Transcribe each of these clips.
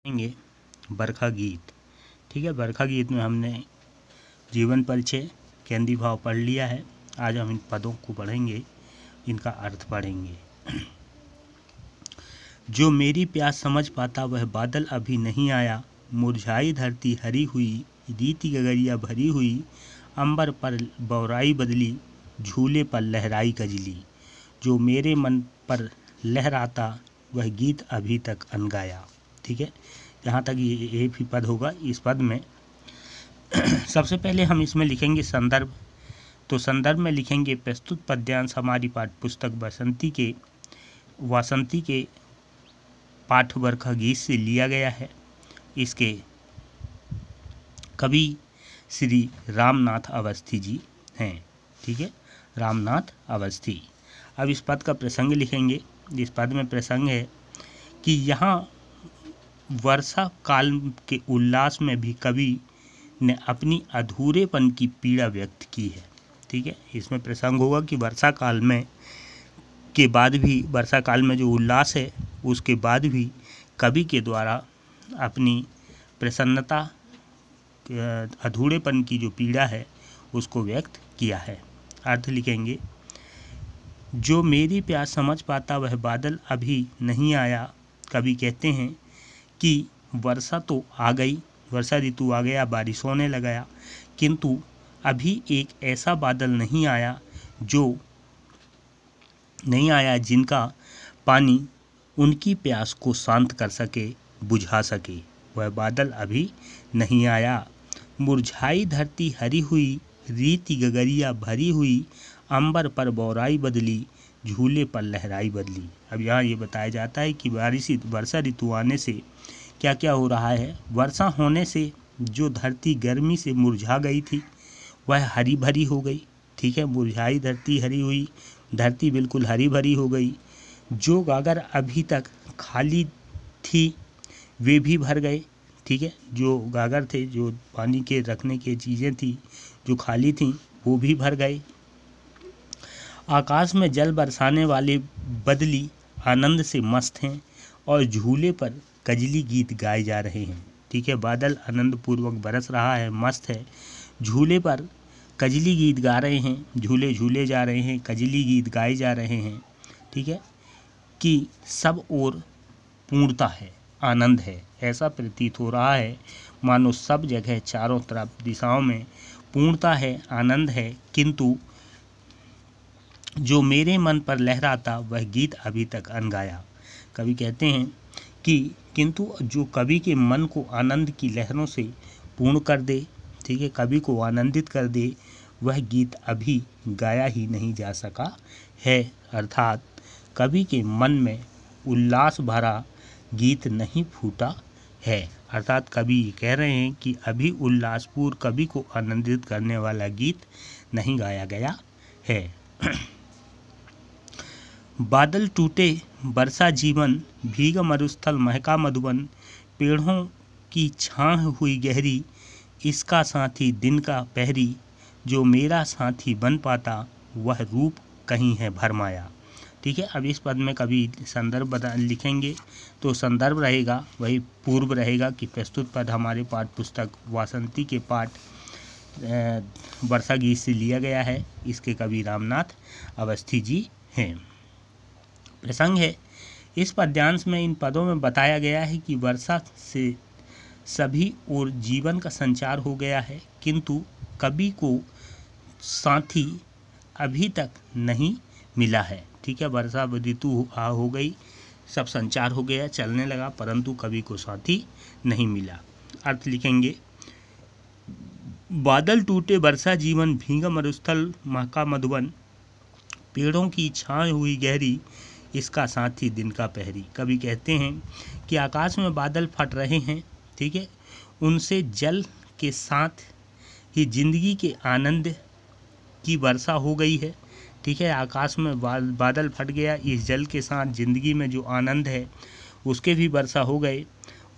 पढ़ेंगे बरखा गीत। ठीक है, बरखा गीत में हमने जीवन परिचय, केंद्रीय भाव पढ़ लिया है। आज हम इन पदों को पढ़ेंगे, इनका अर्थ पढ़ेंगे। जो मेरी प्यास समझ पाता वह बादल अभी नहीं आया, मुरझाई धरती हरी हुई, रीति गगरिया भरी हुई, अंबर पर बौराई बदली, झूले पर लहराई कजली। जो मेरे मन पर लहराता वह गीत अभी तक अनगाया। ठीक है, यहाँ तक ये भी पद होगा। इस पद में सबसे पहले हम इसमें लिखेंगे संदर्भ। तो संदर्भ में लिखेंगे प्रस्तुत पद्यांश हमारी पाठ्य पुस्तक वासंती के पाठ बरखा गीत से लिया गया है। इसके कवि श्री रामनाथ अवस्थी जी हैं। ठीक है, रामनाथ अवस्थी। अब इस पद का प्रसंग लिखेंगे। इस पद में प्रसंग है कि यहाँ वर्षा काल के उल्लास में भी कवि ने अपनी अधूरेपन की पीड़ा व्यक्त की है। ठीक है, इसमें प्रसंग होगा कि वर्षा काल में के बाद भी, वर्षा काल में जो उल्लास है उसके बाद भी कवि के द्वारा अपनी प्रसन्नता, अधूरेपन की जो पीड़ा है उसको व्यक्त किया है। अर्थ लिखेंगे, जो मेरी प्यास समझ पाता वह बादल अभी नहीं आया। कवि कहते हैं कि वर्षा तो आ गई, वर्षा ऋतु आ गया, बारिश होने लगा, किंतु अभी एक ऐसा बादल नहीं आया जिनका पानी उनकी प्यास को शांत कर सके, बुझा सके। वह बादल अभी नहीं आया। मुरझाई धरती हरी हुई, रीति गगरिया भरी हुई, अंबर पर बौराई बदली, झूले पर लहराई बदली। अब यहाँ ये बताया जाता है कि वर्षा ऋतु आने से क्या क्या हो रहा है। वर्षा होने से जो धरती गर्मी से मुरझा गई थी वह हरी भरी हो गई। ठीक है, मुरझाई धरती हरी हुई, धरती बिल्कुल हरी भरी हो गई। जो गागर अभी तक खाली थी वे भी भर गए। ठीक है, जो गागर थे, जो पानी के रखने की चीज़ें थी जो खाली थी वो भी भर गए। आकाश में जल बरसाने वाले बदली आनंद से मस्त हैं और झूले पर कजली गीत गाए जा रहे हैं। ठीक है, बादल आनंद पूर्वक बरस रहा है, मस्त है। झूले पर कजली गीत गा रहे हैं, झूले झूले जा रहे हैं, कजली गीत गाए जा रहे हैं। ठीक है, कि सब ओर पूर्णता है, आनंद है, ऐसा प्रतीत हो रहा है मानो सब जगह चारों तरफ दिशाओं में पूर्णता है, आनंद है। किंतु जो मेरे मन पर लहराता वह गीत अभी तक अनगाया। कवि कहते हैं कि किंतु जो कवि के मन को आनंद की लहरों से पूर्ण कर दे, ठीक है, कवि को आनंदित कर दे, वह गीत अभी गाया ही नहीं जा सका है। अर्थात कवि के मन में उल्लास भरा गीत नहीं फूटा है। अर्थात कवि ये कह रहे हैं कि अभी उल्लासपूर्ण, कवि को आनंदित करने वाला गीत नहीं गाया गया है। बादल टूटे बरसा जीवन, भीगा मरुस्थल महका मधुबन, पेड़ों की छाह हुई गहरी, इसका साथी दिन का पहरी, जो मेरा साथी बन पाता वह रूप कहीं है भरमाया। ठीक है, अब इस पद में कभी संदर्भ लिखेंगे तो संदर्भ रहेगा वही पूर्व रहेगा कि प्रस्तुत पद हमारे पाठ्य पुस्तक वासंती के पाठ वर्षा गीत से लिया गया है। इसके कवि रामनाथ अवस्थी जी हैं। प्रसंग है, इस पद्यांश में इन पदों में बताया गया है कि वर्षा से सभी और जीवन का संचार हो गया है, किंतु कवि को साथी अभी तक नहीं मिला है। ठीक है, वर्षा ऋतु हो गई, सब संचार हो गया, चलने लगा, परंतु कवि को साथी नहीं मिला। अर्थ लिखेंगे, बादल टूटे बरसा जीवन, भीगा मरुस्थल महका मधुबन, पेड़ों की छाए हुई गहरी, इसका साथी दिन का पहरी। कवि कहते हैं कि आकाश में बादल फट रहे हैं। ठीक है, उनसे जल के साथ ही जिंदगी के आनंद की वर्षा हो गई है। ठीक है, आकाश में बादल फट गया, इस जल के साथ जिंदगी में जो आनंद है उसके भी वर्षा हो गए।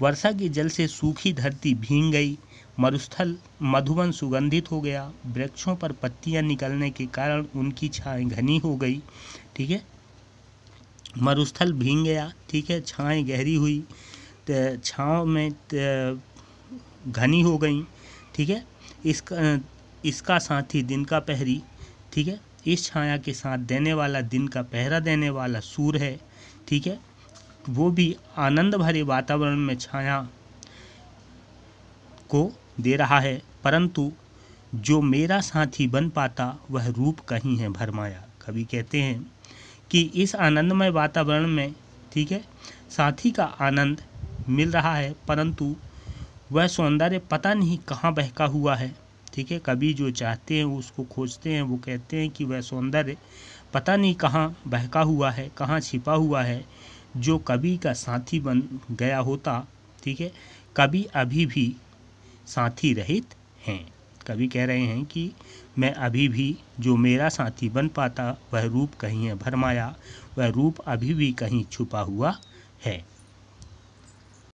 वर्षा के जल से सूखी धरती भीग गई, मरुस्थल मधुबन सुगंधित हो गया, वृक्षों पर पत्तियां निकलने के कारण उनकी छाएं घनी हो गई। ठीक है, मरुस्थल भीग गया। ठीक है, छाएं गहरी हुई, छाँव में घनी हो गई, ठीक है। इसका साथी दिन का पहरी, ठीक है। इस छाया के साथ देने वाला, दिन का पहरा देने वाला सूर्य है, ठीक है। वो भी आनंद भरे वातावरण में छाया को दे रहा है, परंतु जो मेरा साथी बन पाता वह रूप कहीं है भरमाया। कवि कहते हैं कि इस आनंदमय वातावरण में, ठीक है, साथी का आनंद मिल रहा है, परंतु वह सौंदर्य पता नहीं कहाँ बहका हुआ है, ठीक है। कवि जो चाहते हैं उसको खोजते हैं, वो कहते हैं कि वह सौंदर्य पता नहीं कहाँ बहका हुआ है, कहाँ छिपा हुआ है, जो कवि का साथी बन गया होता, ठीक है। कवि अभी भी साथी रहित हैं। कवि कह रहे हैं कि मैं अभी भी, जो मेरा साथी बन पाता वह रूप कहीं है भरमाया, वह रूप अभी भी कहीं छुपा हुआ है।